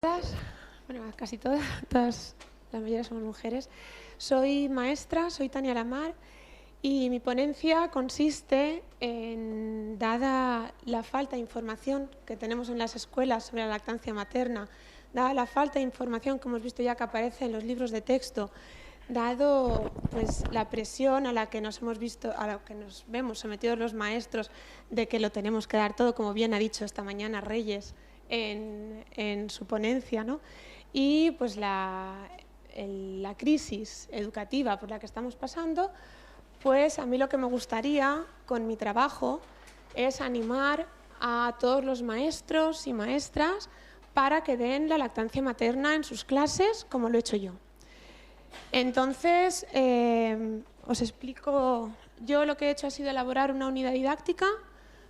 Todas, bueno, casi todas, la mayoría somos mujeres. Soy maestra, soy Tania Lamar y mi ponencia consiste en, dada la falta de información que tenemos en las escuelas sobre la lactancia materna, dada la falta de información que hemos visto ya que aparece en los libros de texto, dado pues la presión a la que nos vemos sometidos los maestros de que lo tenemos que dar todo, como bien ha dicho esta mañana Reyes en su ponencia, ¿no? Y pues la crisis educativa por la que estamos pasando, pues a mí lo que me gustaría con mi trabajo es animar a todos los maestros y maestras para que den la lactancia materna en sus clases, como lo he hecho yo. Entonces, os explico, yo lo que he hecho ha sido elaborar una unidad didáctica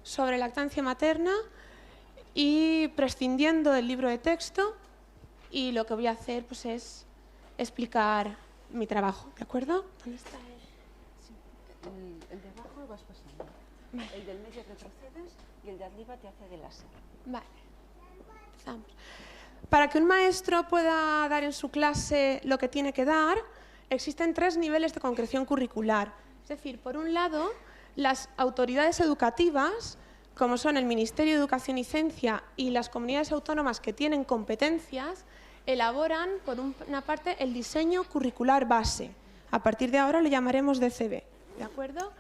sobre lactancia materna y prescindiendo del libro de texto, y lo que voy a hacer pues es explicar mi trabajo, ¿de acuerdo? ¿Dónde está él? Sí, el de abajo vas pasando. Vale. El del medio retrocedes y el de arriba te hace de láser. Vale, empezamos. Para que un maestro pueda dar en su clase lo que tiene que dar, existen 3 niveles de concreción curricular. Es decir, por un lado, las autoridades educativas, como son el Ministerio de Educación y Ciencia y las comunidades autónomas que tienen competencias, elaboran, por una parte, el diseño curricular base. A partir de ahora lo llamaremos DCB, ¿de acuerdo?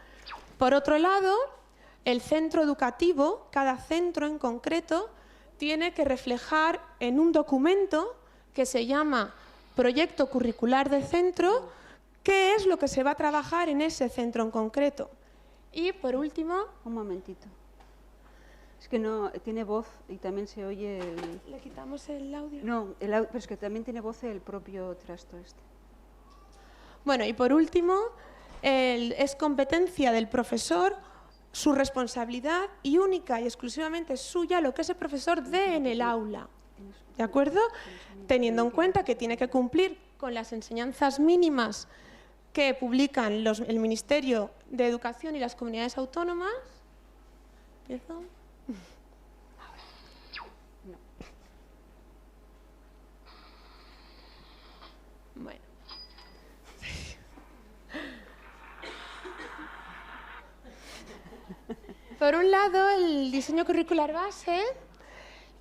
Por otro lado, el centro educativo, cada centro en concreto, tiene que reflejar en un documento que se llama Proyecto Curricular de Centro qué es lo que se va a trabajar en ese centro en concreto. Y, por último... Un momentito. Es que no, tiene voz y también se oye el... ¿Le quitamos el audio? No, pero es que también tiene voz el propio trasto este. Bueno, y por último, es competencia del profesor, su responsabilidad y única y exclusivamente suya lo que ese profesor dé en el aula, ¿de acuerdo? Teniendo en cuenta que tiene que cumplir con las enseñanzas mínimas que publican el Ministerio de Educación y las comunidades autónomas. ¿Empiezo? No. Bueno. Por un lado, el diseño curricular base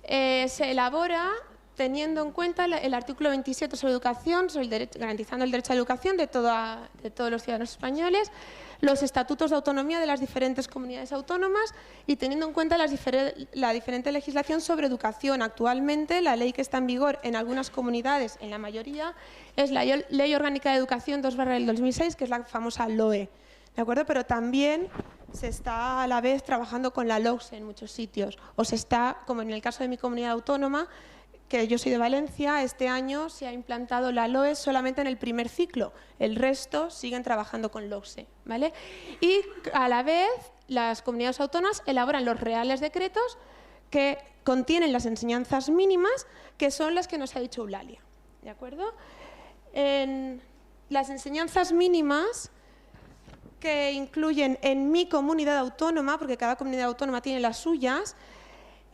se elabora teniendo en cuenta el artículo 27 sobre educación, garantizando el derecho a la educación de todos los ciudadanos españoles, los estatutos de autonomía de las diferentes comunidades autónomas y teniendo en cuenta la diferente legislación sobre educación. Actualmente, la ley que está en vigor en algunas comunidades, en la mayoría, es la Ley Orgánica de Educación 2/2006, que es la famosa LOE, ¿de acuerdo? Pero también se está a la vez trabajando con la LOCSE en muchos sitios, o se está, como en el caso de mi comunidad autónoma, que yo soy de Valencia, este año se ha implantado la LOE solamente en el primer ciclo, el resto siguen trabajando con LOCSE, ¿vale? Y a la vez las comunidades autónomas elaboran los reales decretos que contienen las enseñanzas mínimas, que son las que nos ha dicho Eulalia, ¿de acuerdo? En las enseñanzas mínimas que incluyen en mi comunidad autónoma, porque cada comunidad autónoma tiene las suyas,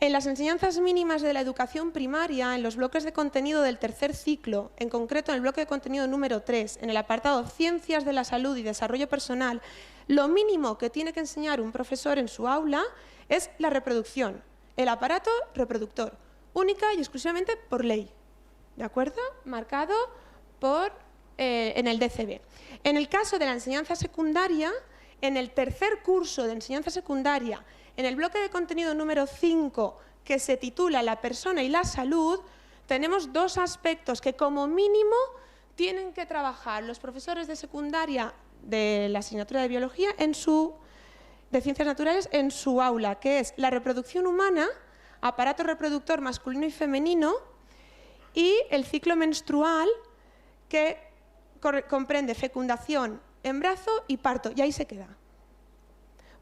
en las enseñanzas mínimas de la educación primaria, en los bloques de contenido del tercer ciclo, en concreto en el bloque de contenido número 3, en el apartado Ciencias de la Salud y Desarrollo Personal, lo mínimo que tiene que enseñar un profesor en su aula es la reproducción, el aparato reproductor, única y exclusivamente por ley, ¿de acuerdo? Marcado en el DCB. En el caso de la enseñanza secundaria, en el tercer curso de enseñanza secundaria, en el bloque de contenido número 5, que se titula La persona y la salud, tenemos 2 aspectos que como mínimo tienen que trabajar los profesores de secundaria de la asignatura de biología de ciencias naturales en su aula, que es la reproducción humana, aparato reproductor masculino y femenino, y el ciclo menstrual, que comprende fecundación, embarazo y parto, y ahí se queda.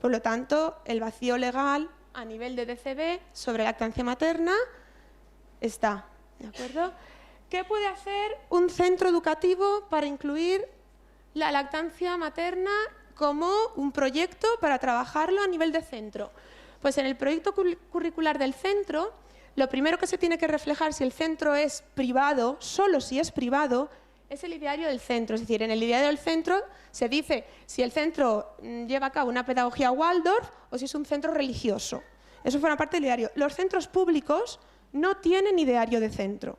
Por lo tanto, el vacío legal a nivel de DCB sobre lactancia materna está, ¿de acuerdo? ¿Qué puede hacer un centro educativo para incluir la lactancia materna como un proyecto para trabajarlo a nivel de centro? Pues en el proyecto curricular del centro lo primero que se tiene que reflejar si el centro es privado, solo si es privado, es el ideario del centro. Es decir, en el ideario del centro se dice si el centro lleva a cabo una pedagogía Waldorf o si es un centro religioso. Eso forma parte del ideario. Los centros públicos no tienen ideario de centro.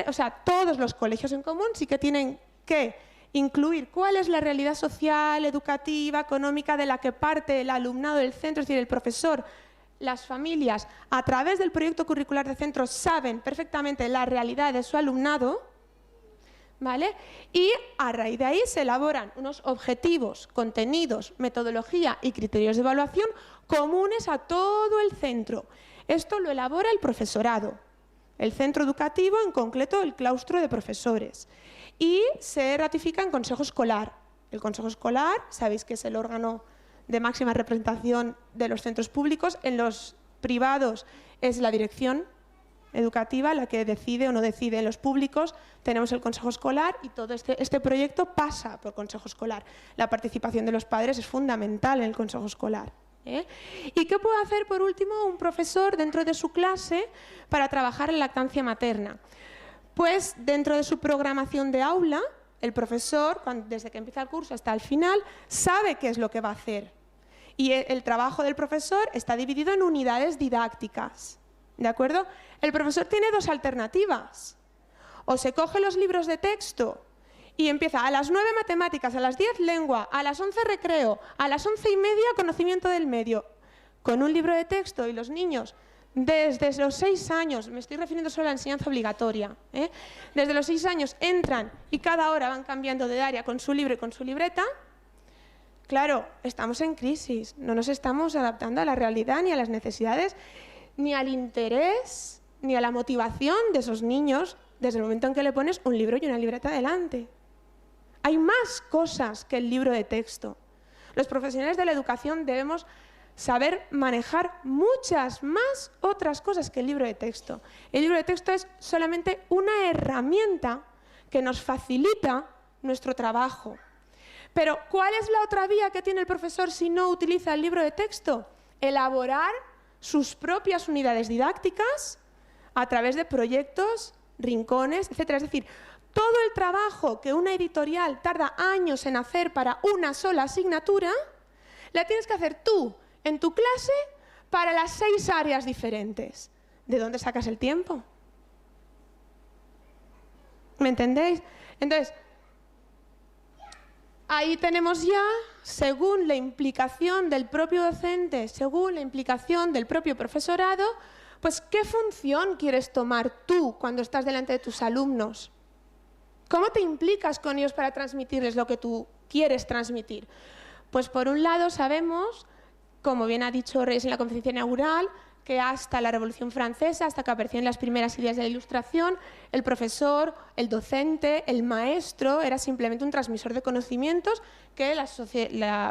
O sea, todos los colegios en común sí que tienen que incluir cuál es la realidad social, educativa, económica de la que parte el alumnado del centro, es decir, el profesor, las familias, a través del proyecto curricular de centro saben perfectamente la realidad de su alumnado, ¿vale? Y a raíz de ahí se elaboran unos objetivos, contenidos, metodología y criterios de evaluación comunes a todo el centro. Esto lo elabora el profesorado, el centro educativo, en concreto el claustro de profesores, y se ratifica en Consejo Escolar. El Consejo Escolar, sabéis que es el órgano de máxima representación de los centros públicos. En los privados es la dirección educativa la que decide o no decide. En los públicos tenemos el Consejo Escolar y todo este proyecto pasa por Consejo Escolar. La participación de los padres es fundamental en el Consejo Escolar. ¿Y qué puede hacer, por último, un profesor dentro de su clase para trabajar en lactancia materna? Pues dentro de su programación de aula, el profesor, desde que empieza el curso hasta el final, sabe qué es lo que va a hacer. Y el trabajo del profesor está dividido en unidades didácticas. ¿De acuerdo? El profesor tiene dos alternativas. O se coge los libros de texto y empieza a las 9 matemáticas, a las 10 lengua, a las 11 recreo, a las 11:30 conocimiento del medio, con un libro de texto, y los niños desde los 6 años, me estoy refiriendo solo a la enseñanza obligatoria, desde los 6 años entran y cada hora van cambiando de área con su libro y con su libreta. Claro, estamos en crisis, no nos estamos adaptando a la realidad ni a las necesidades, ni al interés, ni a la motivación de esos niños desde el momento en que le pones un libro y una libreta delante. Hay más cosas que el libro de texto. Los profesionales de la educación debemos saber manejar muchas más otras cosas que el libro de texto. El libro de texto es solamente una herramienta que nos facilita nuestro trabajo. Pero, ¿cuál es la otra vía que tiene el profesor si no utiliza el libro de texto? Elaborar sus propias unidades didácticas a través de proyectos, rincones, etc. Es decir, todo el trabajo que una editorial tarda años en hacer para una sola asignatura, la tienes que hacer tú, en tu clase, para las 6 áreas diferentes. ¿De dónde sacas el tiempo? ¿Me entendéis? Entonces, ahí tenemos ya, según la implicación del propio docente, según la implicación del propio profesorado, pues ¿qué función quieres tomar tú cuando estás delante de tus alumnos? ¿Cómo te implicas con ellos para transmitirles lo que tú quieres transmitir? Pues por un lado sabemos, como bien ha dicho Reyes en la conferencia inaugural, que hasta la Revolución Francesa, hasta que aparecieron las primeras ideas de la Ilustración, el profesor, el docente, el maestro era simplemente un transmisor de conocimientos que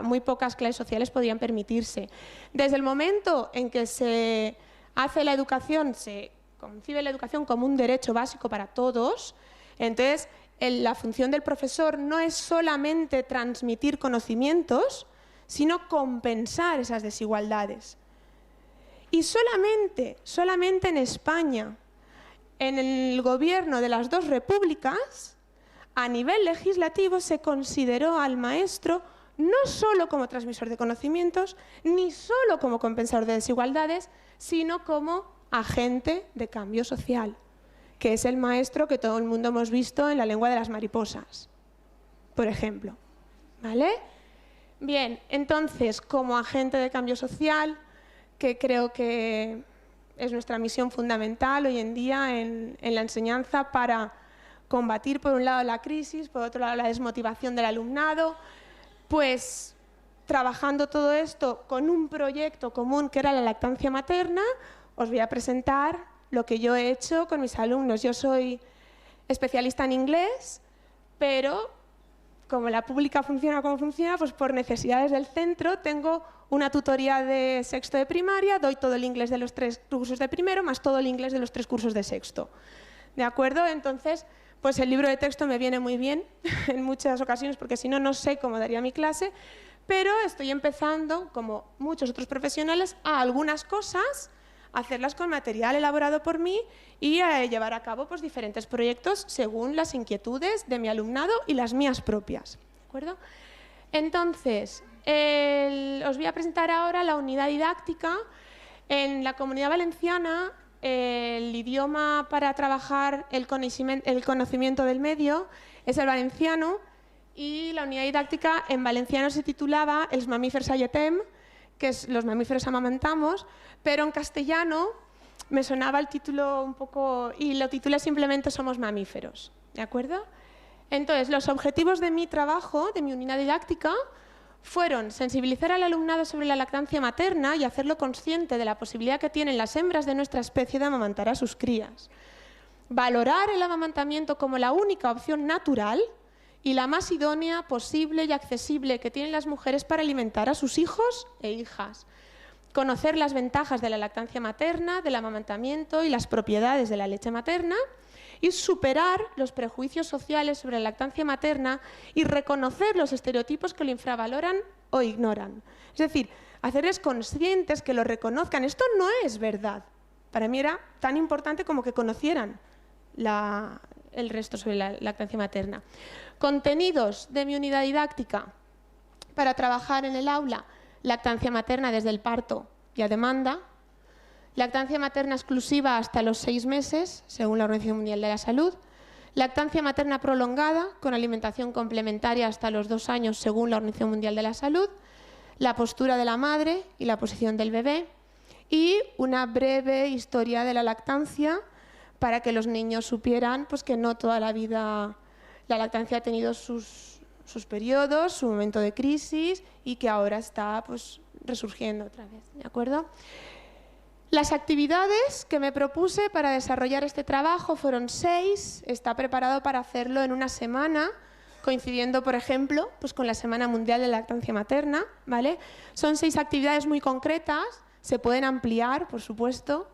muy pocas clases sociales podían permitirse. Desde el momento en que se hace la educación, se concibe la educación como un derecho básico para todos, entonces la función del profesor no es solamente transmitir conocimientos, sino compensar esas desigualdades. Y solamente en España, en el gobierno de las 2 repúblicas, a nivel legislativo se consideró al maestro no solo como transmisor de conocimientos, ni solo como compensador de desigualdades, sino como agente de cambio social, que es el maestro que todo el mundo hemos visto en La lengua de las mariposas, por ejemplo. ¿Vale? Bien, entonces, como agente de cambio social, que creo que es nuestra misión fundamental hoy en día en la enseñanza para combatir, por un lado, la crisis, por otro lado, la desmotivación del alumnado, pues trabajando todo esto con un proyecto común que era la lactancia materna, os voy a presentar lo que yo he hecho con mis alumnos. Yo soy especialista en inglés, pero como la pública funciona como funciona, pues por necesidades del centro tengo una tutoría de sexto de primaria, doy todo el inglés de los 3 cursos de primero, más todo el inglés de los 3 cursos de sexto. ¿De acuerdo? Entonces, pues el libro de texto me viene muy bien en muchas ocasiones, porque si no, no sé cómo daría mi clase, pero estoy empezando, como muchos otros profesionales, a algunas cosas hacerlas con material elaborado por mí y llevar a cabo pues, diferentes proyectos según las inquietudes de mi alumnado y las mías propias. ¿De acuerdo? Entonces, os voy a presentar ahora la unidad didáctica. En la Comunidad Valenciana, el idioma para trabajar el conocimiento del medio es el valenciano y la unidad didáctica en valenciano se titulaba Els mamífers alletem, que es los mamíferos amamantamos, pero en castellano me sonaba el título un poco y lo titulé simplemente Somos mamíferos, ¿de acuerdo? Entonces, los objetivos de mi trabajo, de mi unidad didáctica, fueron sensibilizar al alumnado sobre la lactancia materna y hacerlo consciente de la posibilidad que tienen las hembras de nuestra especie de amamantar a sus crías. Valorar el amamantamiento como la única opción natural y la más idónea, posible y accesible que tienen las mujeres para alimentar a sus hijos e hijas. Conocer las ventajas de la lactancia materna, del amamantamiento y las propiedades de la leche materna y superar los prejuicios sociales sobre la lactancia materna y reconocer los estereotipos que lo infravaloran o ignoran. Es decir, hacerles conscientes, que lo reconozcan. Esto no es verdad. Para mí era tan importante como que conocieran el resto sobre la lactancia materna. Contenidos de mi unidad didáctica para trabajar en el aula: lactancia materna desde el parto y a demanda, lactancia materna exclusiva hasta los 6 meses, según la Organización Mundial de la Salud, lactancia materna prolongada con alimentación complementaria hasta los 2 años, según la Organización Mundial de la Salud, la postura de la madre y la posición del bebé y una breve historia de la lactancia para que los niños supieran pues, que no toda la vida la lactancia ha tenido sus periodos, su momento de crisis y que ahora está pues, resurgiendo otra vez, ¿de acuerdo? Las actividades que me propuse para desarrollar este trabajo fueron 6. Está preparado para hacerlo en una semana, coincidiendo, por ejemplo, pues con la Semana Mundial de la Lactancia Materna, ¿vale? Son 6 actividades muy concretas, se pueden ampliar, por supuesto,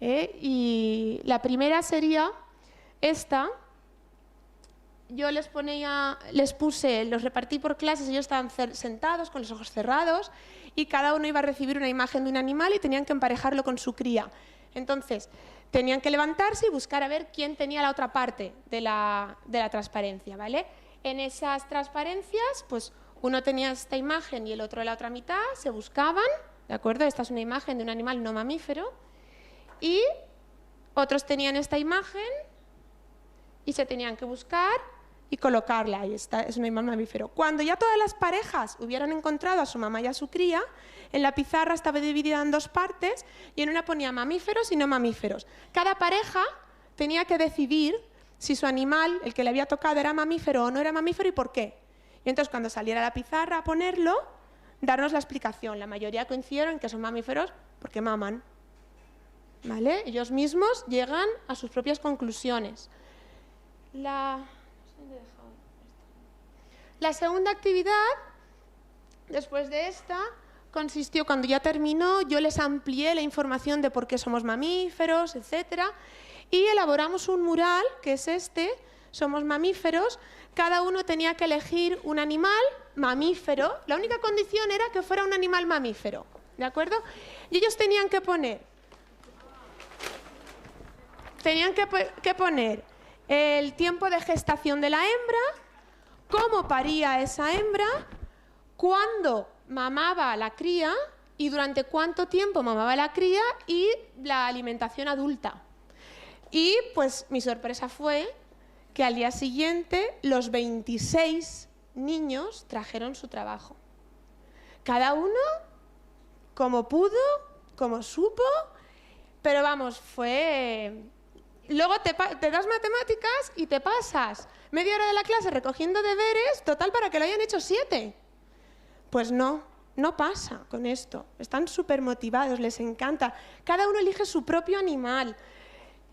y la primera sería esta. Yo los repartí por clases, ellos estaban sentados con los ojos cerrados y cada uno iba a recibir una imagen de un animal y tenían que emparejarlo con su cría. Entonces, tenían que levantarse y buscar a ver quién tenía la otra parte de la transparencia, ¿vale? En esas transparencias, pues uno tenía esta imagen y el otro la otra mitad, se buscaban, ¿de acuerdo? Esta es una imagen de un animal no mamífero y otros tenían esta imagen y se tenían que buscar y colocarla. Ahí está, es un animal mamífero. Cuando ya todas las parejas hubieran encontrado a su mamá y a su cría, en la pizarra estaba dividida en 2 partes y en una ponía mamíferos y no mamíferos. Cada pareja tenía que decidir si su animal, el que le había tocado, era mamífero o no era mamífero y por qué. Y entonces cuando saliera a la pizarra a ponerlo, darnos la explicación. La mayoría coincidieron en que son mamíferos porque maman, ¿vale? Ellos mismos llegan a sus propias conclusiones. La segunda actividad, después de esta, consistió, cuando ya terminó, yo les amplié la información de por qué somos mamíferos, etcétera, y elaboramos un mural, que es este, Somos mamíferos. Cada uno tenía que elegir un animal mamífero. La única condición era que fuera un animal mamífero, ¿de acuerdo? Y ellos tenían que poner el tiempo de gestación de la hembra, cómo paría esa hembra, cuándo mamaba la cría y durante cuánto tiempo mamaba la cría y la alimentación adulta. Y pues mi sorpresa fue que al día siguiente los 26 niños trajeron su trabajo. Cada uno como pudo, como supo, pero vamos, fue... Luego te das matemáticas y te pasas media hora de la clase recogiendo deberes, total para que lo hayan hecho 7. Pues no pasa con esto. Están súper motivados, les encanta. Cada uno elige su propio animal.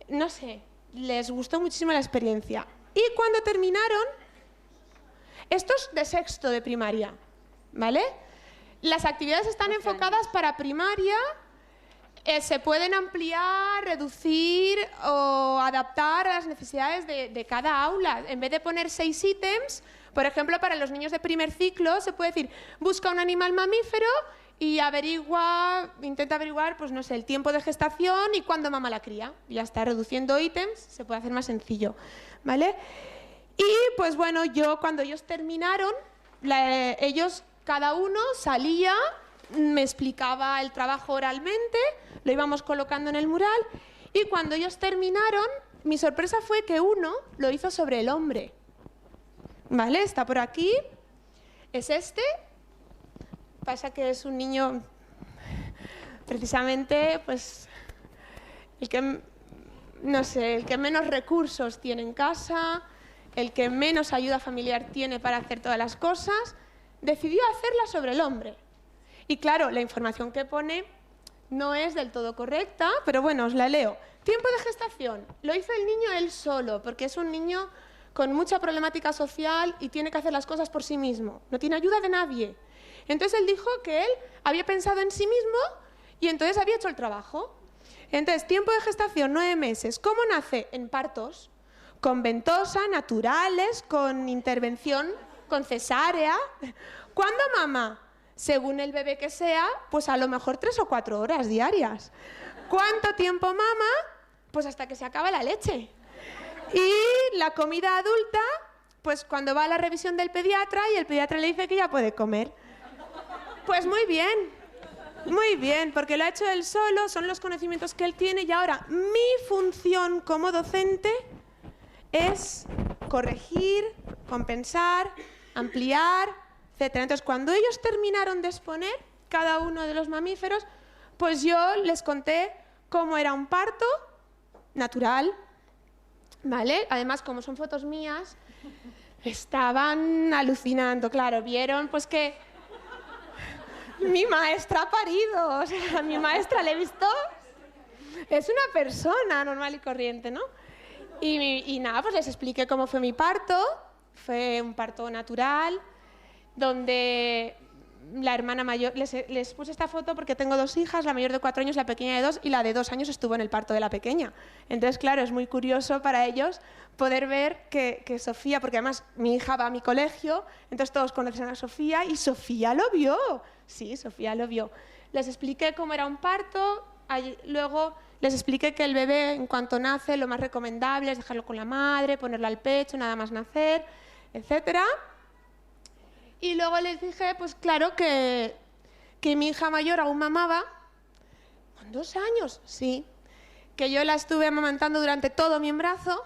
No sé, les gustó muchísimo la experiencia. Y cuando terminaron, esto es de sexto de primaria, ¿vale? Las actividades están enfocadas para primaria. Se pueden ampliar, reducir o adaptar a las necesidades de cada aula. En vez de poner 6 ítems, por ejemplo, para los niños de primer ciclo se puede decir, busca un animal mamífero y intenta averiguar, pues no sé, el tiempo de gestación y cuándo mama la cría. Ya está, reduciendo ítems, se puede hacer más sencillo, ¿vale? Y pues bueno, cuando ellos terminaron, ellos, cada uno salía, me explicaba el trabajo oralmente, lo íbamos colocando en el mural, y cuando ellos terminaron, mi sorpresa fue que uno lo hizo sobre el hombre. ¿Vale? Está por aquí, es este. Pasa que es un niño, precisamente, pues, el que menos recursos tiene en casa, el que menos ayuda familiar tiene para hacer todas las cosas, decidió hacerla sobre el hombre. Y claro, la información que pone no es del todo correcta, pero bueno, os la leo. Tiempo de gestación. Lo hizo el niño él solo, porque es un niño con mucha problemática social y tiene que hacer las cosas por sí mismo. No tiene ayuda de nadie. Entonces él dijo que él había pensado en sí mismo y entonces había hecho el trabajo. Entonces, tiempo de gestación, 9 meses. ¿Cómo nace? En partos. Con ventosa, naturales, con intervención, con cesárea. ¿Cuándo mama? Según el bebé que sea, pues a lo mejor 3 o 4 horas diarias. ¿Cuánto tiempo mama? Pues hasta que se acaba la leche. Y la comida adulta, pues cuando va a la revisión del pediatra y el pediatra le dice que ya puede comer. Pues muy bien, porque lo ha hecho él solo, son los conocimientos que él tiene y ahora mi función como docente es corregir, compensar, ampliar, etc. Entonces, cuando ellos terminaron de exponer cada uno de los mamíferos, pues yo les conté cómo era un parto natural, ¿vale? Además, como son fotos mías, estaban alucinando, claro, vieron pues que mi maestra ha parido, o sea, a mi maestra le he visto, es una persona normal y corriente, ¿no? Y nada, pues les expliqué cómo fue mi parto, fue un parto natural, donde la hermana mayor, les puse esta foto porque tengo 2 hijas, la mayor de 4 años, la pequeña de 2, y la de 2 años estuvo en el parto de la pequeña. Entonces, claro, es muy curioso para ellos poder ver que Sofía, porque además mi hija va a mi colegio, entonces todos conocen a Sofía, y Sofía lo vio. Sí, Sofía lo vio. Les expliqué cómo era un parto, luego les expliqué que el bebé, en cuanto nace, lo más recomendable es dejarlo con la madre, ponerlo al pecho, nada más nacer, etcétera. Y luego les dije, pues claro, que mi hija mayor aún mamaba, con 2 años, sí, que yo la estuve amamantando durante todo mi embarazo,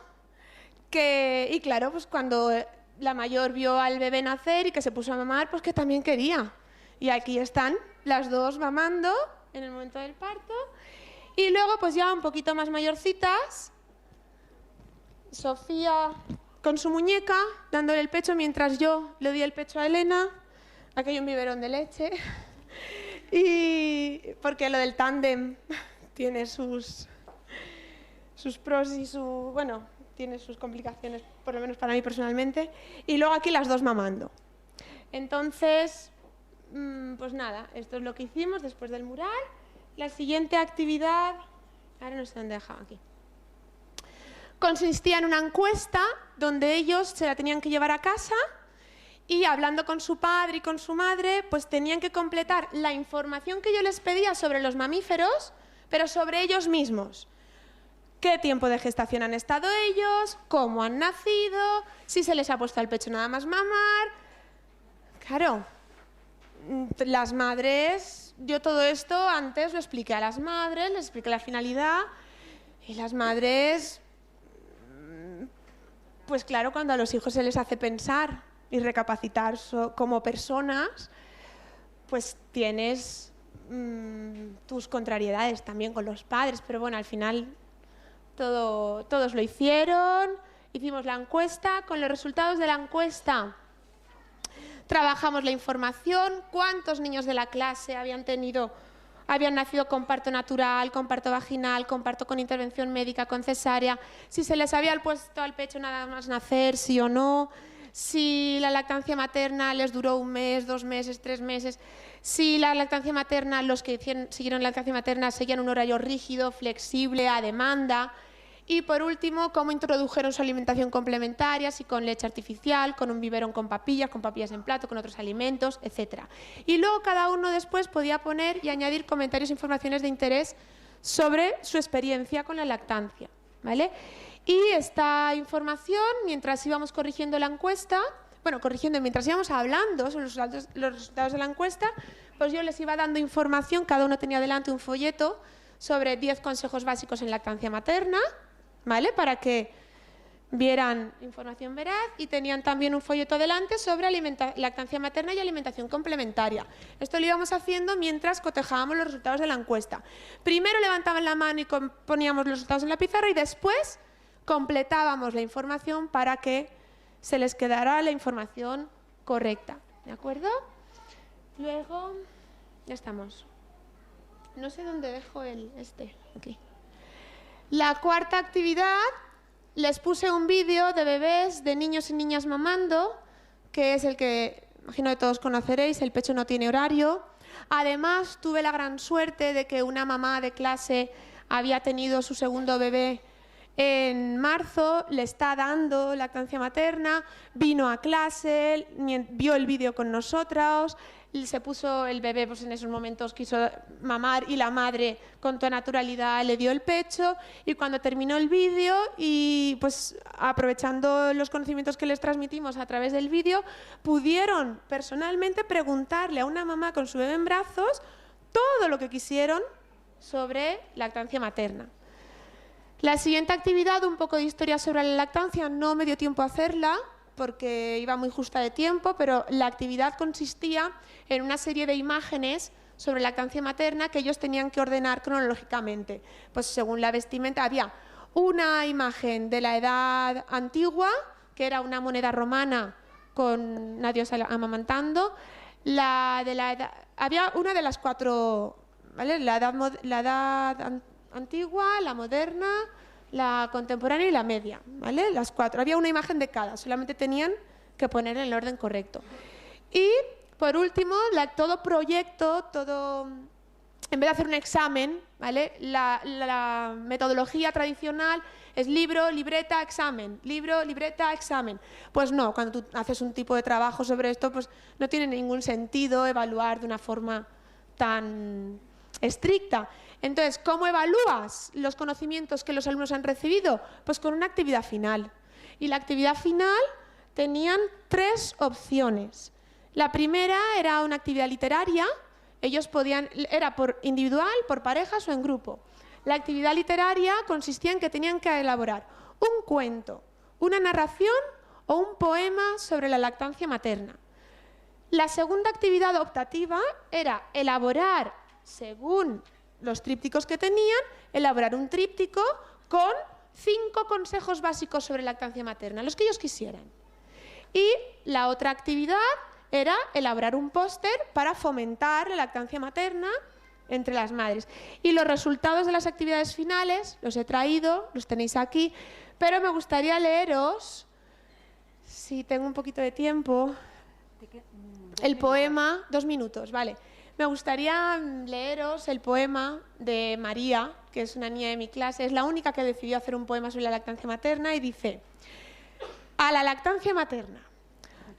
y claro, pues cuando la mayor vio al bebé nacer y que se puso a mamar, pues que también quería. Y aquí están las dos mamando en el momento del parto. Y luego, pues ya un poquito más mayorcitas, Sofía con su muñeca, dándole el pecho mientras yo le di el pecho a Elena. Aquí hay un biberón de leche. Y porque lo del tándem tiene sus pros y tiene sus complicaciones, por lo menos para mí personalmente. Y luego aquí las dos mamando. Entonces, pues nada, esto es lo que hicimos después del mural. La siguiente actividad, ahora no sé dónde he dejado aquí, consistía en una encuesta donde ellos se la tenían que llevar a casa y hablando con su padre y con su madre, pues tenían que completar la información que yo les pedía sobre los mamíferos, pero sobre ellos mismos. ¿Qué tiempo de gestación han estado ellos? ¿Cómo han nacido? ¿Si se les ha puesto al pecho nada más mamar? Claro, las madres, yo todo esto antes lo expliqué a las madres, les expliqué la finalidad y las madres, pues claro, cuando a los hijos se les hace pensar y recapacitar como personas, pues tienes tus contrariedades también con los padres, pero bueno, al final todos lo hicieron, hicimos la encuesta, con los resultados de la encuesta trabajamos la información, cuántos niños de la clase habían nacido con parto natural, con parto vaginal, con parto con intervención médica, con cesárea, si se les había puesto al pecho nada más nacer, sí o no, si la lactancia materna les duró 1 mes, 2 meses, 3 meses, si la lactancia materna, los que siguieron lactancia materna seguían un horario rígido, flexible, a demanda. Y por último, cómo introdujeron su alimentación complementaria, si con leche artificial, con un biberón con papillas en plato, con otros alimentos, etc. Y luego cada uno después podía poner y añadir comentarios e informaciones de interés sobre su experiencia con la lactancia, ¿vale? Y esta información, mientras íbamos corrigiendo la encuesta, mientras íbamos hablando sobre los resultados de la encuesta, pues yo les iba dando información, cada uno tenía delante un folleto sobre 10 consejos básicos en lactancia materna, ¿vale? Para que vieran información veraz, y tenían también un folleto delante sobre lactancia materna y alimentación complementaria. Esto lo íbamos haciendo mientras cotejábamos los resultados de la encuesta. Primero levantaban la mano y poníamos los resultados en la pizarra y después completábamos la información para que se les quedara la información correcta, ¿de acuerdo? Luego, ya estamos. No sé dónde dejo aquí. La cuarta actividad, les puse un vídeo de bebés, de niños y niñas mamando, que es el que imagino que todos conoceréis, El pecho no tiene horario. Además, tuve la gran suerte de que una mamá de clase había tenido su segundo bebé en marzo, le está dando lactancia materna, vino a clase, vio el vídeo con nosotros, se puso el bebé, pues en esos momentos quiso mamar y la madre con toda naturalidad le dio el pecho, y cuando terminó el vídeo y pues aprovechando los conocimientos que les transmitimos a través del vídeo, pudieron personalmente preguntarle a una mamá con su bebé en brazos todo lo que quisieron sobre lactancia materna. La siguiente actividad, un poco de historia sobre la lactancia, no me dio tiempo a hacerla porque iba muy justa de tiempo, pero la actividad consistía en una serie de imágenes sobre lactancia materna que ellos tenían que ordenar cronológicamente. Pues según la vestimenta, había una imagen de la edad antigua, que era una moneda romana con una diosa amamantando, había una de las cuatro, ¿vale? La edad antigua, la moderna, la contemporánea y la media, ¿vale? Las cuatro. Había una imagen de cada, solamente tenían que poner en el orden correcto. Y, por último, todo proyecto, en vez de hacer un examen, ¿vale? La metodología tradicional es libro, libreta, examen, libro, libreta, examen. Pues no, cuando tú haces un tipo de trabajo sobre esto, pues no tiene ningún sentido evaluar de una forma tan estricta. Entonces, ¿cómo evalúas los conocimientos que los alumnos han recibido? Pues con una actividad final. Y la actividad final tenían 3 opciones. La primera era una actividad literaria. Ellos era por individual, por parejas o en grupo. La actividad literaria consistía en que tenían que elaborar un cuento, una narración o un poema sobre la lactancia materna. La segunda actividad optativa era elaborar, según los trípticos que tenían, elaborar un tríptico con 5 consejos básicos sobre lactancia materna, los que ellos quisieran. Y la otra actividad era elaborar un póster para fomentar la lactancia materna entre las madres. Y los resultados de las actividades finales los he traído, los tenéis aquí, pero me gustaría leeros, si tengo un poquito de tiempo, el poema, 2 minutos, vale. Me gustaría leeros el poema de María, que es una niña de mi clase, es la única que decidió hacer un poema sobre la lactancia materna, y dice: a la lactancia materna.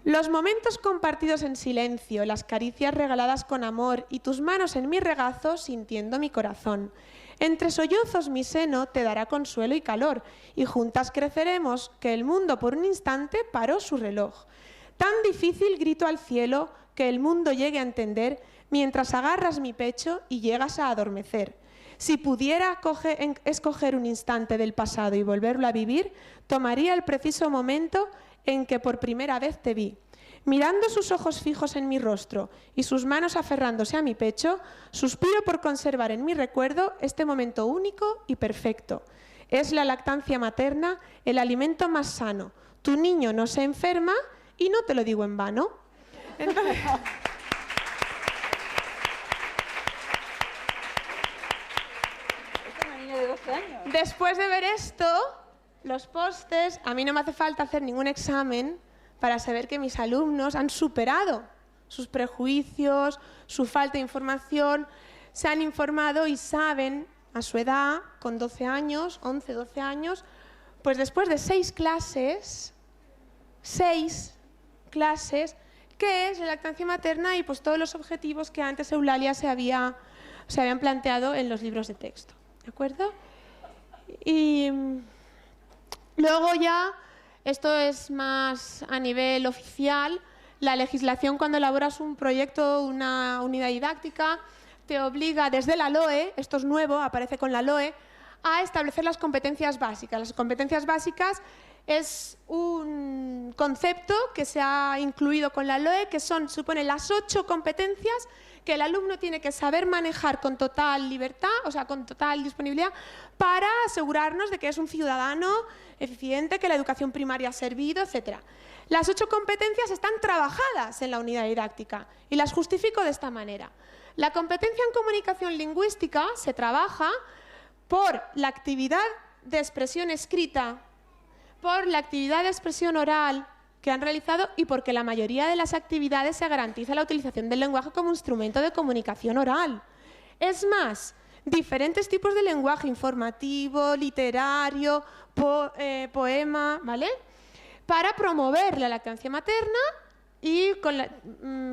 Los momentos compartidos en silencio, las caricias regaladas con amor y tus manos en mi regazo sintiendo mi corazón. Entre sollozos mi seno te dará consuelo y calor, y juntas creceremos, que el mundo por un instante paró su reloj. Tan difícil grito al cielo que el mundo llegue a entender, mientras agarras mi pecho y llegas a adormecer. Si pudiera escoger un instante del pasado y volverlo a vivir, tomaría el preciso momento en que por primera vez te vi. Mirando sus ojos fijos en mi rostro y sus manos aferrándose a mi pecho, suspiro por conservar en mi recuerdo este momento único y perfecto. Es la lactancia materna el alimento más sano. Tu niño no se enferma y no te lo digo en vano. Entonces, de 12 años. Después de ver esto, los pósters, a mí no me hace falta hacer ningún examen para saber que mis alumnos han superado sus prejuicios, su falta de información, se han informado y saben a su edad, con 12 años, 11, 12 años, pues después de 6 clases, ¿qué es la lactancia materna? Y pues todos los objetivos que antes Eulalia se habían planteado en los libros de texto, ¿de acuerdo? Y luego ya, esto es más a nivel oficial, la legislación cuando elaboras un proyecto, una unidad didáctica, te obliga desde la LOE, esto es nuevo, aparece con la LOE, a establecer las competencias básicas. Las competencias básicas es un concepto que se ha incluido con la LOE, que suponen las 8 competencias que el alumno tiene que saber manejar con total libertad, o sea, con total disponibilidad, para asegurarnos de que es un ciudadano eficiente, que la educación primaria ha servido, etc. Las 8 competencias están trabajadas en la unidad didáctica y las justifico de esta manera. La competencia en comunicación lingüística se trabaja por la actividad de expresión escrita, por la actividad de expresión oral que han realizado y porque la mayoría de las actividades se garantiza la utilización del lenguaje como instrumento de comunicación oral. Es más, diferentes tipos de lenguaje, informativo, literario, poema, ¿vale? Para promover la lactancia materna y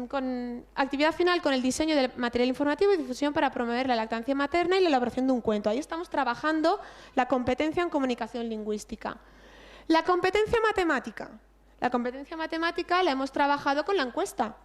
con actividad final con el diseño del material informativo y difusión para promover la lactancia materna y la elaboración de un cuento. Ahí estamos trabajando la competencia en comunicación lingüística. La competencia matemática. La competencia matemática la hemos trabajado con la encuesta.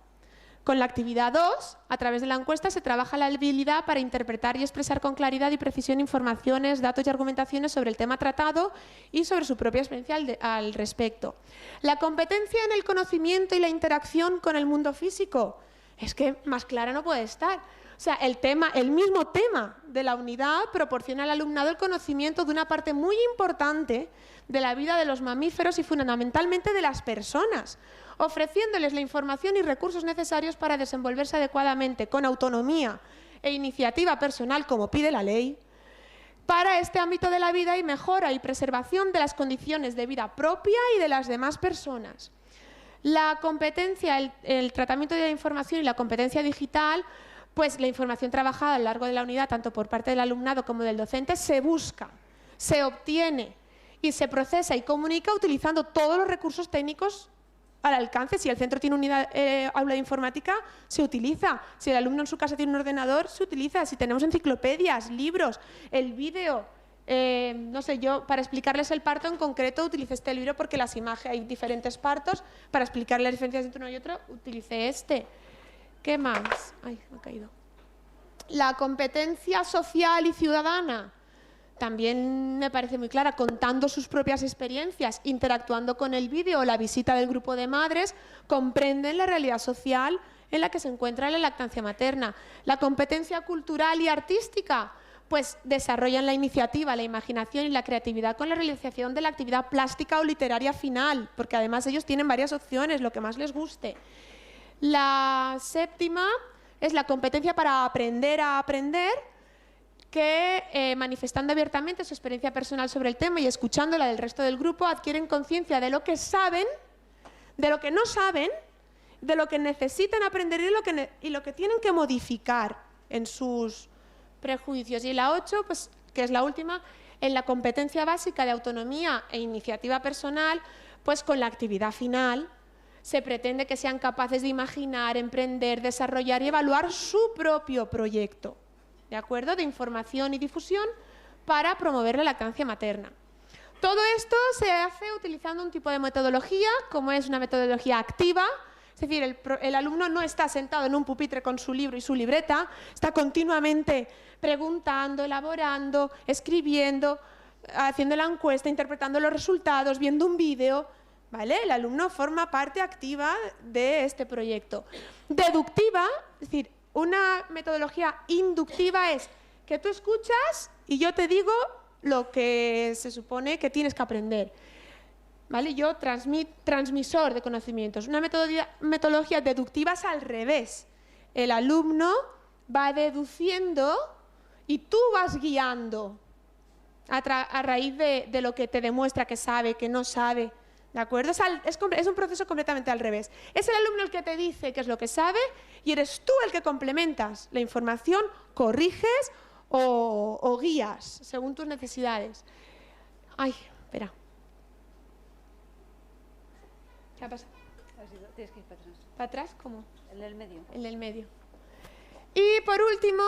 Con la actividad 2, a través de la encuesta se trabaja la habilidad para interpretar y expresar con claridad y precisión informaciones, datos y argumentaciones sobre el tema tratado y sobre su propia experiencia al respecto. La competencia en el conocimiento y la interacción con el mundo físico. Es que más clara no puede estar. O sea, el mismo tema de la unidad proporciona al alumnado el conocimiento de una parte muy importante de la vida de los mamíferos y fundamentalmente de las personas, ofreciéndoles la información y recursos necesarios para desenvolverse adecuadamente, con autonomía e iniciativa personal, como pide la ley, para este ámbito de la vida y mejora y preservación de las condiciones de vida propia y de las demás personas. La competencia, el tratamiento de la información y la competencia digital, pues la información trabajada a lo largo de la unidad, tanto por parte del alumnado como del docente, se busca, se obtiene y se procesa y comunica utilizando todos los recursos técnicos al alcance. Si el centro tiene unidad aula de informática, se utiliza. Si el alumno en su casa tiene un ordenador, se utiliza. Si tenemos enciclopedias, libros, el vídeo, no sé, yo para explicarles el parto en concreto utilicé este libro porque las imágenes, hay diferentes partos, para explicar las diferencias entre uno y otro utilicé este. ¿Qué más? Ay, me ha caído. La competencia social y ciudadana también me parece muy clara, contando sus propias experiencias, interactuando con el vídeo o la visita del grupo de madres, comprenden la realidad social en la que se encuentra la lactancia materna. La competencia cultural y artística, pues desarrollan la iniciativa, la imaginación y la creatividad con la realización de la actividad plástica o literaria final, porque además ellos tienen varias opciones, lo que más les guste. La séptima es la competencia para aprender a aprender, que manifestando abiertamente su experiencia personal sobre el tema y escuchándola del resto del grupo, adquieren conciencia de lo que saben, de lo que no saben, de lo que necesitan aprender y lo que tienen que modificar en sus prejuicios. Y la 8, pues, que es la última, en la competencia básica de autonomía e iniciativa personal, pues con la actividad final se pretende que sean capaces de imaginar, emprender, desarrollar y evaluar su propio proyecto, ¿de acuerdo?, de información y difusión para promover la lactancia materna. Todo esto se hace utilizando un tipo de metodología, como es una metodología activa, es decir, el alumno no está sentado en un pupitre con su libro y su libreta, está continuamente preguntando, elaborando, escribiendo, haciendo la encuesta, interpretando los resultados, viendo un vídeo, ¿vale? El alumno forma parte activa de este proyecto. Deductiva, es decir, una metodología inductiva es que tú escuchas y yo te digo lo que se supone que tienes que aprender, ¿vale? Yo transmisor de conocimientos. Una metodología deductiva es al revés. El alumno va deduciendo y tú vas guiando a raíz de lo que te demuestra que sabe, que no sabe. ¿De acuerdo? Es un proceso completamente al revés. Es el alumno el que te dice qué es lo que sabe y eres tú el que complementas la información, corriges o guías, según tus necesidades. Ay, espera. ¿Qué ha pasado? Tienes que ir para atrás. ¿Para atrás? ¿Cómo? El del medio. El del medio. Y por último,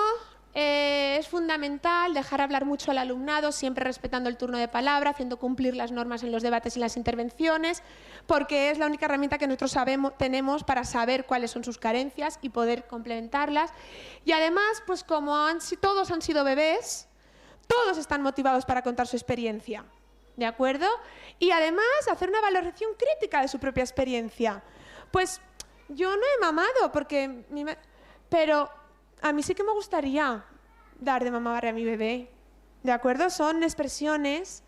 es fundamental dejar hablar mucho al alumnado, siempre respetando el turno de palabra, haciendo cumplir las normas en los debates y las intervenciones, porque es la única herramienta que nosotros tenemos para saber cuáles son sus carencias y poder complementarlas. Y además, pues como todos han sido bebés, todos están motivados para contar su experiencia, ¿de acuerdo? Y además, hacer una valoración crítica de su propia experiencia. Pues yo no he mamado, pero a mí sí que me gustaría dar de mamar a mi bebé, ¿de acuerdo? Son expresiones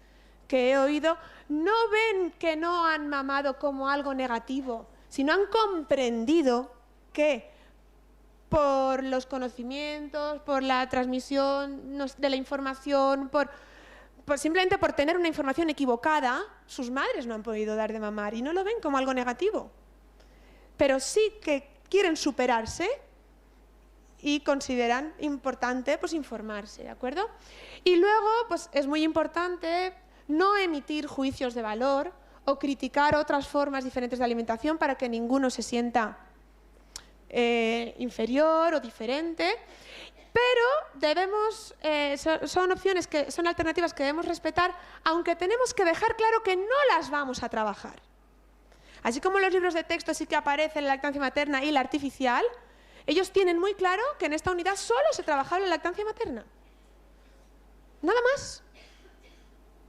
que he oído. No ven que no han mamado como algo negativo, sino han comprendido que por los conocimientos, por la transmisión de la información, simplemente por tener una información equivocada, sus madres no han podido dar de mamar y no lo ven como algo negativo. Pero sí que quieren superarse y consideran importante pues informarse, ¿de acuerdo? Y luego pues es muy importante no emitir juicios de valor o criticar otras formas diferentes de alimentación para que ninguno se sienta inferior o diferente, pero debemos, son opciones son alternativas que debemos respetar, aunque tenemos que dejar claro que no las vamos a trabajar. Así como en los libros de texto sí que aparece la lactancia materna y la artificial, ellos tienen muy claro que en esta unidad solo se trabajaba la lactancia materna. Nada más.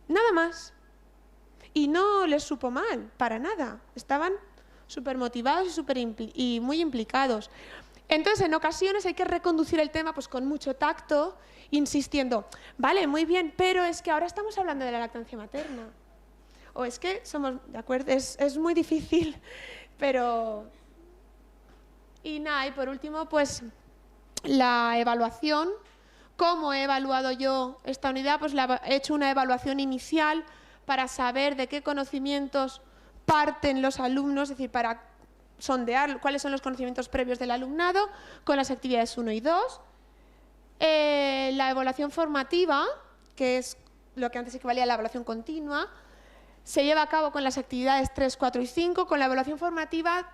Nada más. Y no les supo mal, para nada. Estaban súper motivados y muy implicados. Entonces, en ocasiones hay que reconducir el tema pues, con mucho tacto, insistiendo, vale, muy bien, pero es que ahora estamos hablando de la lactancia materna. O es que somos, ¿de acuerdo? Es muy difícil, pero... Y nada, y por último, pues la evaluación. ¿Cómo he evaluado yo esta unidad? Pues he hecho una evaluación inicial para saber de qué conocimientos parten los alumnos, es decir, para sondear cuáles son los conocimientos previos del alumnado con las actividades 1 y 2. La evaluación formativa, que es lo que antes equivalía a la evaluación continua, se lleva a cabo con las actividades 3, 4 y 5. Con la evaluación formativa,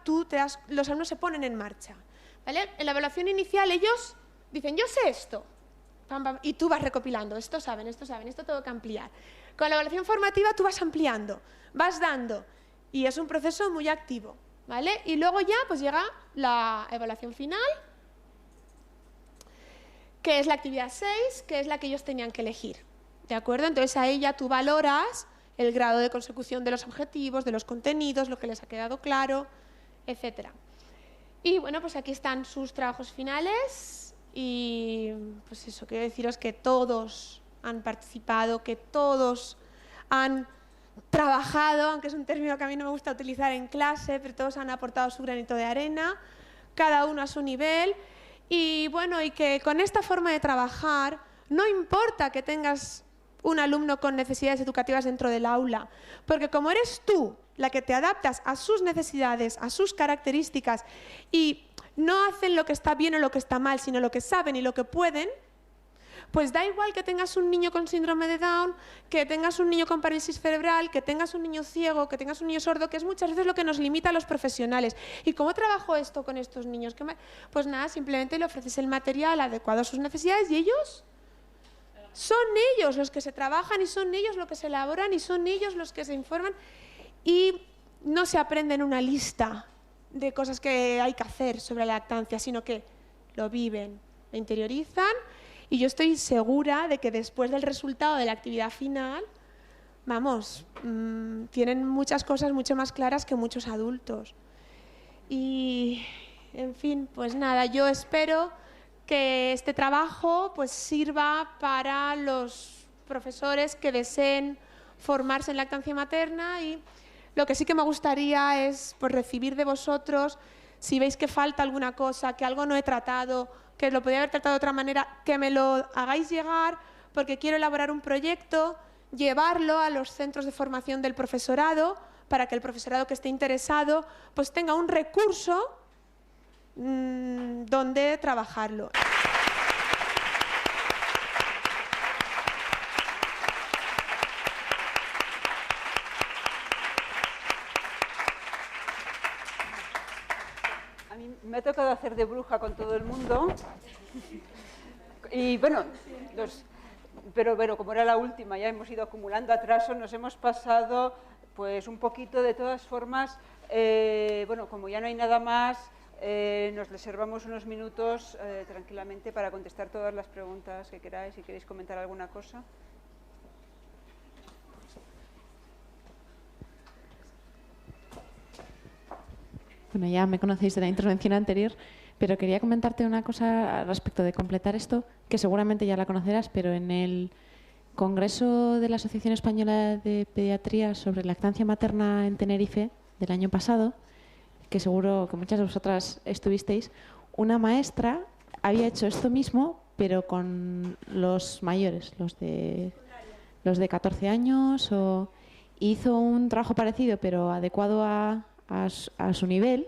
los alumnos se ponen en marcha, ¿vale? En la evaluación inicial ellos dicen, yo sé esto, pam, pam, y tú vas recopilando, esto saben, esto tengo que ampliar. Con la evaluación formativa tú vas ampliando, vas dando, y es un proceso muy activo, ¿vale? Y luego ya pues llega la evaluación final, que es la actividad 6, que es la que ellos tenían que elegir, ¿de acuerdo? Entonces ahí ya tú valoras el grado de consecución de los objetivos, de los contenidos, lo que les ha quedado claro, etc. Y bueno, pues aquí están sus trabajos finales y pues eso, quiero deciros que todos han participado, que todos han trabajado, aunque es un término que a mí no me gusta utilizar en clase, pero todos han aportado su granito de arena, cada uno a su nivel, y bueno, y que con esta forma de trabajar no importa que tengas un alumno con necesidades educativas dentro del aula, porque como eres tú la que te adaptas a sus necesidades, a sus características y no hacen lo que está bien o lo que está mal, sino lo que saben y lo que pueden, pues da igual que tengas un niño con síndrome de Down, que tengas un niño con parálisis cerebral, que tengas un niño ciego, que tengas un niño sordo, que es muchas veces lo que nos limita a los profesionales. ¿Y cómo trabajo esto con estos niños? Pues nada, simplemente le ofreces el material adecuado a sus necesidades y ellos... Son ellos los que se trabajan y son ellos los que se elaboran y son ellos los que se informan y no se aprenden una lista de cosas que hay que hacer sobre la lactancia, sino que lo viven, lo interiorizan y yo estoy segura de que después del resultado de la actividad final, vamos, tienen muchas cosas mucho más claras que muchos adultos. Y, en fin, pues nada, yo espero que este trabajo pues, sirva para los profesores que deseen formarse en lactancia materna y lo que sí que me gustaría es pues, recibir de vosotros, si veis que falta alguna cosa, que algo no he tratado, que lo podría haber tratado de otra manera, que me lo hagáis llegar porque quiero elaborar un proyecto, llevarlo a los centros de formación del profesorado para que el profesorado que esté interesado pues, tenga un recurso donde trabajarlo. me ha tocado hacer de bruja con todo el mundo. Y bueno, pero bueno, como era la última, ya hemos ido acumulando atrasos, nos hemos pasado pues un poquito. De todas formas, bueno, como ya no hay nada más, nos reservamos unos minutos tranquilamente para contestar todas las preguntas que queráis. Si queréis comentar alguna cosa. Bueno, ya me conocéis de la intervención anterior, pero quería comentarte una cosa respecto de completar esto, que seguramente ya la conocerás, pero en el Congreso de la Asociación Española de Pediatría sobre lactancia materna en Tenerife del año pasado, que seguro que muchas de vosotras estuvisteis, una maestra había hecho esto mismo, pero con los mayores, los de 14 años, hizo un trabajo parecido, pero adecuado a su nivel.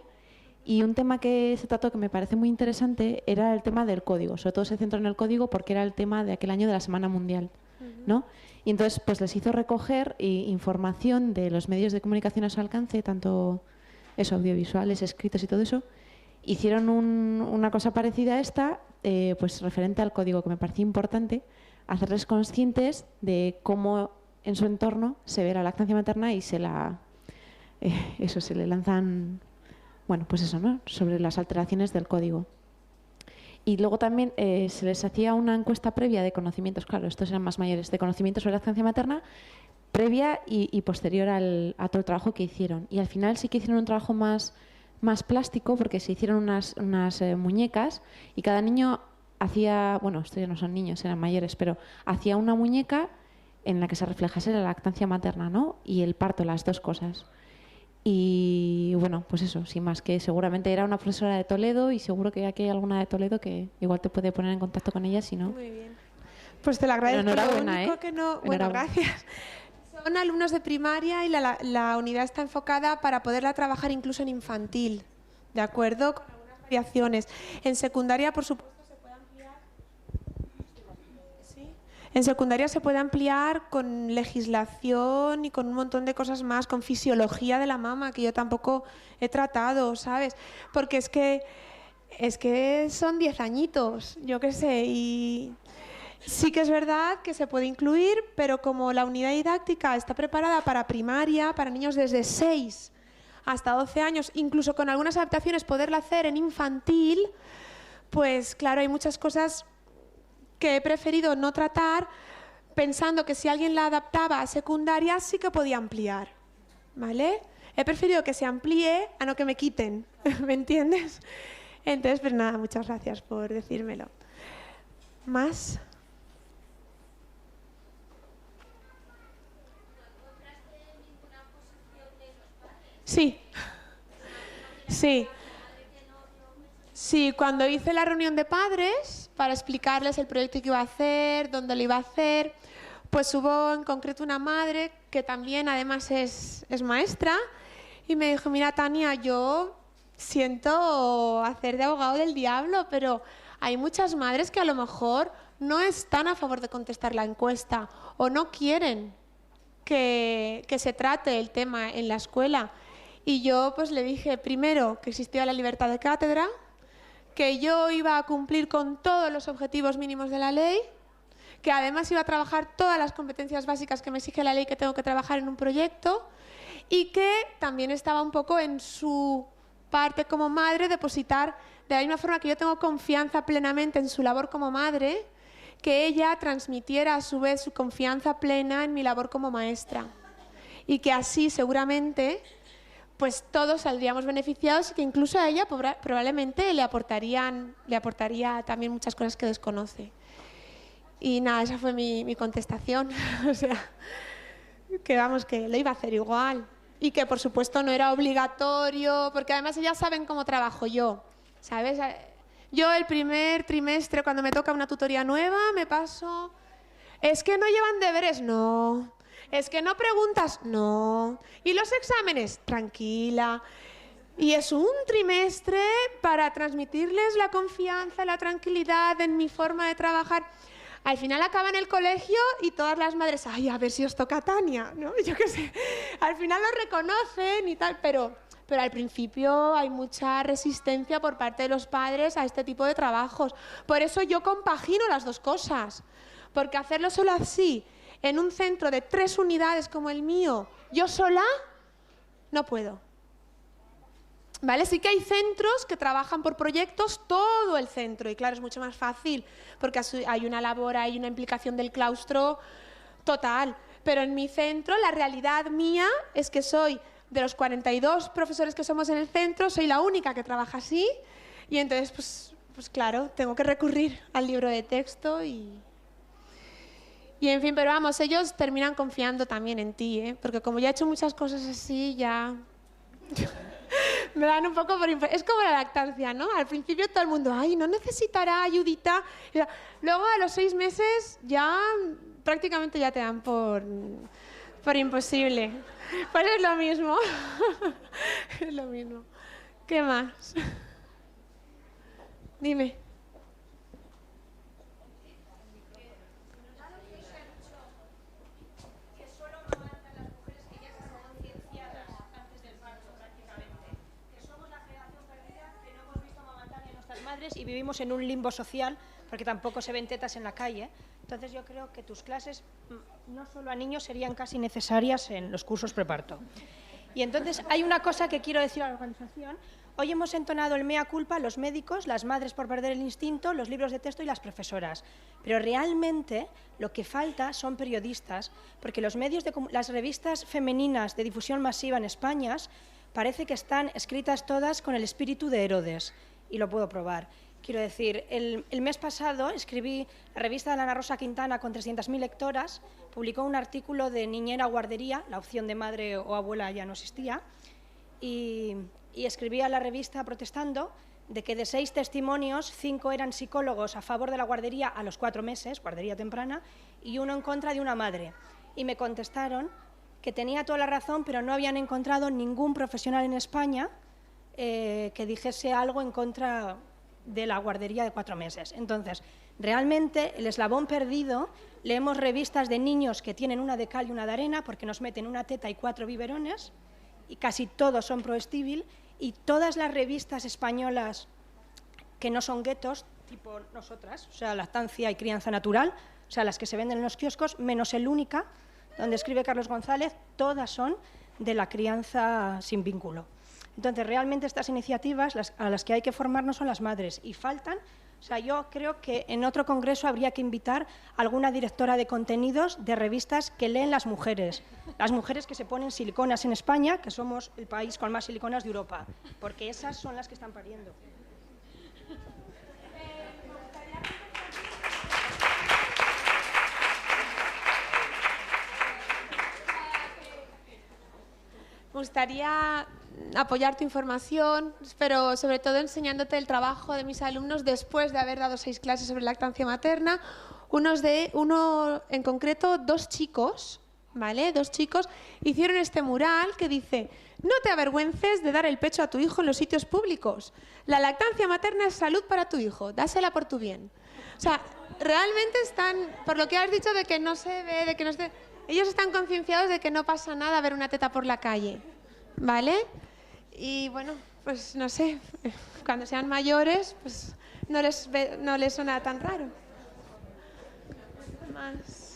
Y un tema que se trató que me parece muy interesante era el tema del código. Sobre todo se centró en el código porque era el tema de aquel año de la Semana Mundial, ¿no? Y entonces pues les hizo recoger información de los medios de comunicación a su alcance, tanto eso, audiovisuales, escritos y todo eso. Hicieron una cosa parecida a esta, pues referente al código, que me parecía importante hacerles conscientes de cómo en su entorno se ve la lactancia materna y se le lanzan, bueno, pues eso, ¿no?, sobre las alteraciones del código. Y luego también se les hacía una encuesta previa de conocimientos, claro, estos eran más mayores, de conocimientos sobre lactancia materna, previa y posterior a todo el trabajo que hicieron. Y al final sí que hicieron un trabajo más plástico, porque se hicieron unas muñecas y cada niño hacía, bueno, estos ya no son niños, eran mayores, pero hacía una muñeca en la que se reflejase la lactancia materna, ¿no?, y el parto, las dos cosas. Y bueno, pues eso, sin más, que seguramente era una profesora de Toledo y seguro que aquí hay alguna de Toledo que igual te puede poner en contacto con ella, si no. Muy bien. Pues te lo agradezco. Bueno, enhorabuena, lo único que no... Bueno, gracias. Son alumnos de primaria y la unidad está enfocada para poderla trabajar incluso en infantil, ¿de acuerdo? Con algunas variaciones. En secundaria, por supuesto, se puede ampliar. ¿Sí? En secundaria se puede ampliar con legislación y con un montón de cosas más, con fisiología de la mama, que yo tampoco he tratado, ¿sabes? Porque es que son 10 añitos, yo qué sé, y sí que es verdad que se puede incluir, pero como la unidad didáctica está preparada para primaria, para niños desde 6 hasta 12 años, incluso con algunas adaptaciones poderla hacer en infantil, pues claro, hay muchas cosas que he preferido no tratar, pensando que si alguien la adaptaba a secundaria sí que podía ampliar, ¿vale? He preferido que se amplíe a no que me quiten, ¿me entiendes? Entonces, pues nada, muchas gracias por decírmelo. ¿Más? Sí. Sí. Sí, cuando hice la reunión de padres para explicarles el proyecto que iba a hacer, dónde lo iba a hacer, pues hubo en concreto una madre que también además es maestra y me dijo, mira Tania, yo siento hacer de abogado del diablo, pero hay muchas madres que a lo mejor no están a favor de contestar la encuesta o no quieren que se trate el tema en la escuela. Y yo pues le dije primero que existía la libertad de cátedra, que yo iba a cumplir con todos los objetivos mínimos de la ley, que además iba a trabajar todas las competencias básicas que me exige la ley que tengo que trabajar en un proyecto y que también estaba un poco en su parte como madre depositar, de la misma forma que yo tengo confianza plenamente en su labor como madre, que ella transmitiera a su vez su confianza plena en mi labor como maestra y que así seguramente pues todos saldríamos beneficiados y que incluso a ella probablemente le aportaría también muchas cosas que desconoce. Y nada, esa fue mi contestación. O sea, que vamos, que lo iba a hacer igual. Y que por supuesto no era obligatorio, porque además ellas saben cómo trabajo yo, ¿sabes? Yo el primer trimestre, cuando me toca una tutoría nueva, me paso... ¿Es que no llevan deberes? No. ¿Es que no preguntas? No. ¿Y los exámenes? Tranquila. Y es un trimestre para transmitirles la confianza, la tranquilidad en mi forma de trabajar. Al final acaban el colegio y todas las madres, ay, a ver si os toca Tania, ¿no? Yo qué sé. Al final lo reconocen y tal, pero pero al principio hay mucha resistencia por parte de los padres a este tipo de trabajos. Por eso yo compagino las dos cosas, porque hacerlo solo así, en un centro de 3 unidades como el mío, yo sola, no puedo. ¿Vale? Sí que hay centros que trabajan por proyectos todo el centro y claro, es mucho más fácil porque hay una labor, hay una implicación del claustro total. Pero en mi centro la realidad mía es que soy de los 42 profesores que somos en el centro, soy la única que trabaja así y entonces pues claro, tengo que recurrir al libro de texto y en fin, pero vamos, ellos terminan confiando también en ti, ¿eh? Porque como ya he hecho muchas cosas así, ya... me dan un poco por... Es como la lactancia, ¿no? Al principio todo el mundo, ay, no necesitará ayudita. Luego a los 6 meses ya prácticamente ya te dan por imposible. Pues es lo mismo. Es lo mismo. ¿Qué más? Dime. Y vivimos en un limbo social porque tampoco se ven tetas en la calle. Entonces yo creo que tus clases, no solo a niños, serían casi necesarias en los cursos preparto. Y entonces hay una cosa que quiero decir a la organización. Hoy hemos entonado el mea culpa los médicos, las madres por perder el instinto, los libros de texto y las profesoras. Pero realmente lo que falta son periodistas, porque las revistas femeninas de difusión masiva en España parece que están escritas todas con el espíritu de Herodes. Y lo puedo probar. Quiero decir, el mes pasado escribí, la revista de Ana Rosa Quintana, con 300.000 lectoras, publicó un artículo de niñera guardería, la opción de madre o abuela ya no existía, y escribí a la revista protestando de que de 6 testimonios, 5 eran psicólogos a favor de la guardería a los 4 meses, guardería temprana, y 1 en contra de una madre. Y me contestaron que tenía toda la razón, pero no habían encontrado ningún profesional en España que dijese algo en contra de la guardería de 4 meses. Entonces, realmente, el eslabón perdido, leemos revistas de niños que tienen una de cal y una de arena porque nos meten una teta y 4 biberones y casi todos son pro-estíbil y todas las revistas españolas que no son guetos, tipo nosotras, o sea, lactancia y crianza natural, o sea, las que se venden en los kioscos, menos el Única, donde escribe Carlos González, todas son de la crianza sin vínculo. Entonces, realmente estas iniciativas a las que hay que formarnos son las madres y faltan. O sea, yo creo que en otro congreso habría que invitar a alguna directora de contenidos de revistas que leen las mujeres que se ponen siliconas en España, que somos el país con más siliconas de Europa, porque esas son las que están pariendo. Me gustaría apoyar tu información, pero sobre todo enseñándote el trabajo de mis alumnos después de haber dado 6 clases sobre lactancia materna. Uno en concreto, 2 chicos, ¿vale? 2 chicos hicieron este mural que dice: no te avergüences de dar el pecho a tu hijo en los sitios públicos. La lactancia materna es salud para tu hijo, dásela por tu bien. O sea, realmente están, por lo que has dicho de que no se ve, de que no se... Ellos están concienciados de que no pasa nada ver una teta por la calle, ¿vale? Y bueno, pues no sé, cuando sean mayores, pues no les suena tan raro. Más.